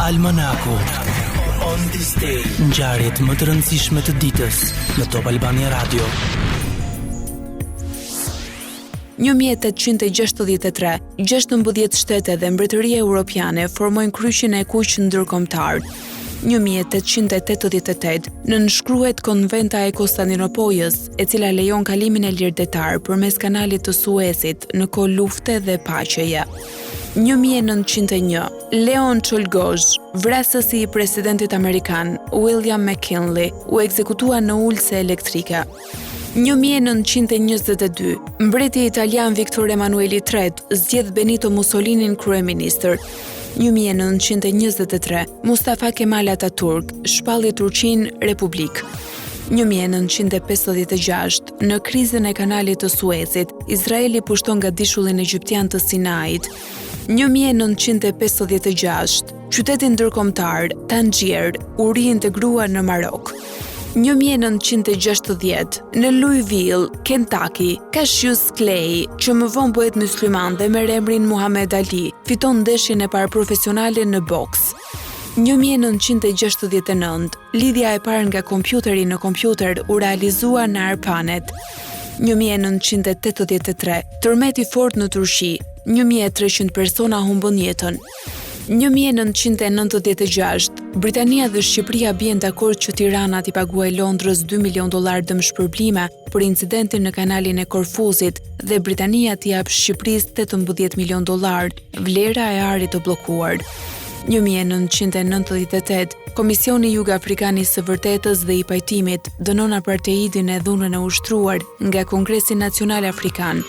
Almanaku. On this day, ngjarjet më të rëndësishme të ditës në Top Albania Radio. 1863, 16 shtete dhe mbretëria europiane formojnë kryqin e kuq ndërkombëtar. 1888, nënshkruhet Konventa e Konstantinopojës, e cila lejon kalimin e lirdetar përmes kanalit të Suezit në kohë lufte dhe paqeje. 1901, Leon Czolgosz, vrasësi i presidentit amerikan William McKinley, u ekzekutua në ulse elektrike. 1922, mbreti italian Victor Emanueli III zgjedh Benito Mussolinin kryeministër. 1923, Mustafa Kemal Atatürk shpalli Turqinë republik. 1956, në krizën e kanalit të Suezit, Izraeli pushton nga dishullin egjiptian të Sinait. 1956, qyteti ndërkombëtar Tangier u riintegrua në Marok. 1960, në Louisville, Kentucky, Cassius Clay, që më vonë bëhet mysliman dhe merr emrin Muhammad Ali, fiton ndeshjen e parë profesionale në boks. 1969, lidhja e parë nga kompjuteri në kompjuter u realizua në Arpanet. 1983, tërmeti fort në Turqi, 1300 persona humbën jetën. 1996, Britania dhe Shqipëria bien dakord që Tirana t'i paguajë Londrës $2 milion dëm shpërblime për incidentin në kanalin e Korfuzit dhe Britania t'i jap Shqipërisë $18 milion, vlera e arit të bllokuar. 1998, Komisioni Jugafrikani së Vërtetës dhe i Pajtimit dënon apartheidin e dhunën e ushtruar nga Kongresi Nacional Afrikan.